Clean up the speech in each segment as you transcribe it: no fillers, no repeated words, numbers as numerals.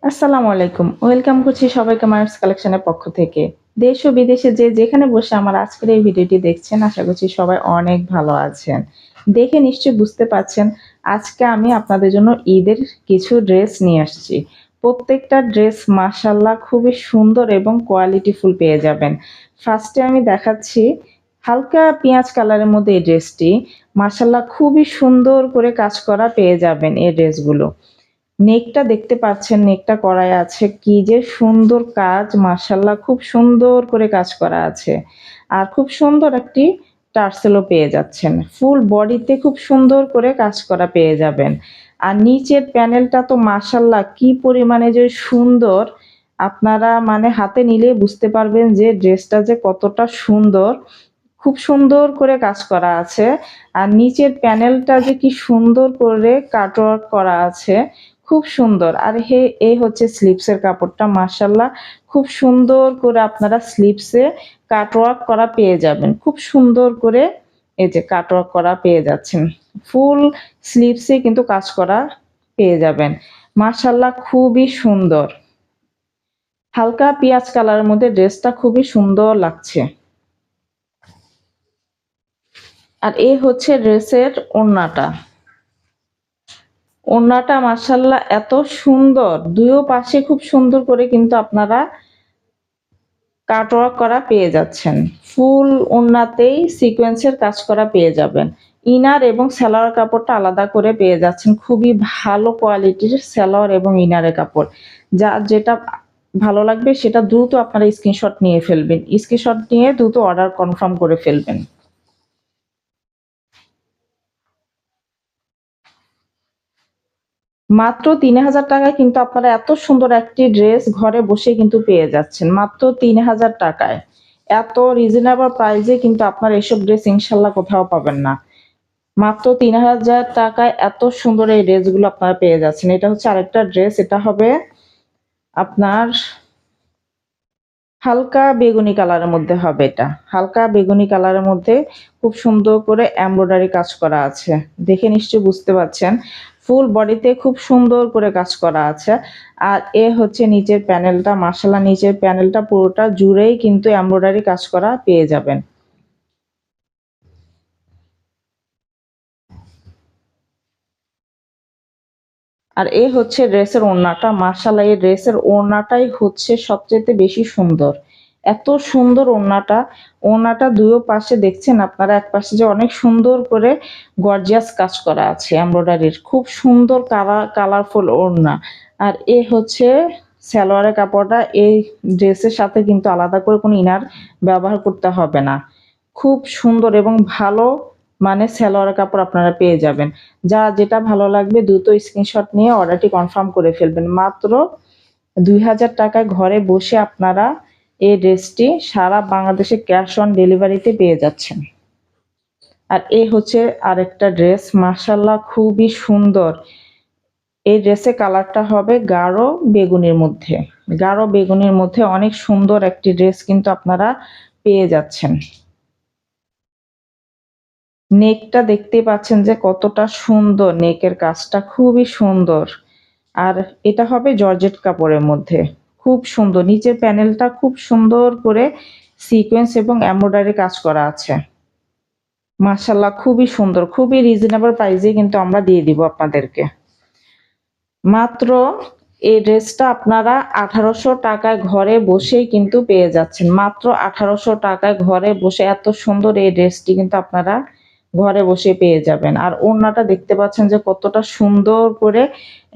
আসসালামু আলাইকুম। ওয়েলকাম করছি সবাইকে মার্স কালেকশনের পক্ষ থেকে। দেশ ও বিদেশে যে যেখানে বসে আমার আজকের এই ভিডিওটি দেখছেন, আশা করছি সবাই অনেক ভালো আছেন। দেখে নিশ্চয়ই বুঝতে পারছেন, আজকে আমি আপনাদের জন্য ঈদের কিছু ড্রেস নিয়ে আসছি। প্রত্যেকটা ড্রেস মাশাআল্লাহ খুবই সুন্দর এবং কোয়ালিটিফুল পেয়ে যাবেন। ফার্স্টে আমি দেখাচ্ছি হালকা পেঁয়াজ কালারের মধ্যে এই ড্রেসটি। মাশাআল্লাহ খুবই সুন্দর করে কাজ করা পেয়ে যাবেন এই ড্রেসগুলো। নেকটা দেখতে পাচ্ছেন, নেকটা করাই আছে কি যে সুন্দর কাজ, মাশাআল্লাহ খুব সুন্দর করে কাজ করা আছে। আর খুব সুন্দর একটি টার্সেলও পেয়ে যাচ্ছেন। ফুল বডিতে খুব সুন্দর করে কাজ করা পেয়ে যাবেন। আর নিচের প্যানেলটা তো মাশাআল্লাহ কি পরিমাণে যে সুন্দর, আপনারা মানে হাতে নিলেই বুঝতে পারবেন যে ড্রেসটা যে কতটা সুন্দর। খুব সুন্দর করে কাজ করা আছে। আর নিচের প্যানেলটা যে কি সুন্দর করে কাটওয়ার্ক করা আছে, খুব সুন্দর। আর এই হচ্ছে স্লিপসের কাপড়টা, মাশাআল্লাহ খুব সুন্দর করে আপনারা স্লিপসে কাটওয়ার্ক করা পেয়ে যাবেন। খুব সুন্দর করে এই যে কাটওয়ার্ক করা পেয়ে যাচ্ছেন। ফুল স্লিপসে কিন্তু কাজ করা পেয়ে যাবেন। মাশাআল্লাহ খুবই সুন্দর। হালকা পেঁয়াজ কালারের মধ্যে ড্রেসটা খুবই সুন্দর লাগছে। আর এই হচ্ছে ড্রেসের ওড়নাটা। ওড়নাটা মাশাআল্লাহ এত সুন্দর, দুইও পাশে খুব সুন্দর করে কিন্তু আপনারা কাটওয়ার্ক করা পেয়ে যাচ্ছেন। ফুল ওড়নাতেই সিকোয়েন্সের কাজ করা পেয়ে যাবেন। ইনার এবং সালোয়ার কাপড়টা আলাদা করে পেয়ে যাচ্ছেন। খুবই ভালো কোয়ালিটির সালোয়ার এবং ইনারের কাপড়। যেটা ভালো লাগবে সেটা দ্রুত আপনারা স্ক্রিনশট নিয়ে ফেলবেন। স্ক্রিনশট নিয়ে দ্রুত অর্ডার কনফার্ম করে ফেলবেন। মাত্র ৩,০০০ টাকায় কিন্তু আপনারা এত সুন্দর একটি ড্রেস ঘরে বসে কিন্তু পেয়ে যাচ্ছেন। মাত্র ৩,০০০ টাকায়। এত রিজনেবল প্রাইসে কিন্তু আপনারা এসব ড্রেস ইনশাল্লাহ কোথাও পাবেন না। মাত্র ৩,০০০ টাকায় এত সুন্দর এই ড্রেসগুলো আপনারা পেয়ে যাচ্ছেন। এটা হচ্ছে আরেকটা ড্রেস, এটা হবে আপনার হালকা বেগুনি কালারের মধ্যে হবে এটা। হালকা বেগুনি কালারের মধ্যে খুব সুন্দর করে এমব্রয়ডারি কাজ করা আছে। দেখে নিশ্চয়ই বুঝতে পারছেন। ফুল বডিতে খুব সুন্দর করে কাজ করা আছে। আর হচ্ছে নিচের প্যানেলটা, মাশাআল্লাহ নিচের প্যানেলটা পুরোটা জুড়েই কিন্তু এমব্রয়ডারি কাজ করা পেয়ে যাবেন। আর হচ্ছে ড্রেসের ওড়নাটা, মাশাআল্লাহ এই ড্রেসের ওড়নাটাই হচ্ছে সবচেয়ে বেশি সুন্দর। এত সুন্দর ওড়নাটা। ওড়নাটা দুই পাশে দেখছেন আপনারা, এক পাশে যে অনেক সুন্দর করে গর্জিয়াস কাজ করা আছে এমব্রয়ডারির, খুব সুন্দর কালারফুল ওড়না। আর হচ্ছে সালোয়ারের কাপড়টা। এই ড্রেসের সাথে কিন্তু আলাদা করে কোনো ইনার ব্যবহার করতে হবে না। খুব সুন্দর এবং ভালো মানে সালোয়ারের কাপড় আপনারা পেয়ে যাবেন। যেটা ভালো লাগবে দ্রুত স্ক্রিনশট নিয়ে অর্ডারটি কনফার্ম করে ফেলবেন। মাত্র ২,০০০ টাকায় ঘরে বসে আপনারা এই ড্রেসটি সারা বাংলাদেশে ক্যাশ অন ডেলিভারিতে পেয়ে যাচ্ছেন। আর হচ্ছে আরেকটা ড্রেস, মাশাআল্লাহ খুবই সুন্দর। এই ড্রেসের কালারটা হবে গাঢ় বেগুনির মধ্যে। গাঢ় বেগুনির মধ্যে অনেক সুন্দর একটি ড্রেস কিন্তু আপনারা পেয়ে যাচ্ছেন। নেকটা দেখতে পাচ্ছেন যে কতটা সুন্দর, নেকের কাজটা খুবই সুন্দর। আর এটা হবে জর্জেট কাপড়ের মধ্যে, খুব সুন্দর। নিচের প্যানেলটা খুব সুন্দর করে সিকোয়েন্স এবং এমব্রয়ডারি কাজ করা আছে। মাশাআল্লাহ খুবই সুন্দর, খুবই রিজনেবল প্রাইসে কিন্তু আমরা দিয়ে দিব আপনাদেরকে। মাত্র এই ড্রেসটা আপনারা ১৮০০ টাকায় ঘরে বসেই কিন্তু পেয়ে যাচ্ছেন। মাত্র ১৮০০ টাকায় ঘরে বসে এত সুন্দর এই ড্রেসটি কিন্তু আপনারা ঘরে বসে পেয়ে যাবেন। আর ওড়নাটা দেখতে পাচ্ছেন যে কতটা সুন্দর করে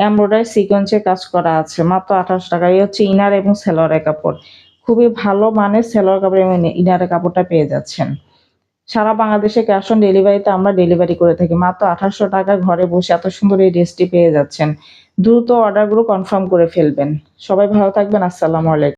এমব্রয়ডারি সিকোয়েন্সের কাজ করা আছে। মাত্র ১৮০০ টাকা। এই হচ্ছে ইনার এবং সালোয়ারের কাপড়। খুবই ভালো মানের সালোয়ার কাপড় এবং ইনারের কাপড়টা পেয়ে যাচ্ছেন। সারা বাংলাদেশে ক্যাশ অন ডেলিভারিতে আমরা ডেলিভারি করে থাকি। মাত্র ১৮০০ টাকায় ঘরে বসে এত সুন্দর এই ড্রেসটি পেয়ে যাচ্ছেন। দ্রুত অর্ডারগুলো কনফার্ম করে ফেলবেন। সবাই ভালো থাকবেন। আসসালামু আলাইকুম।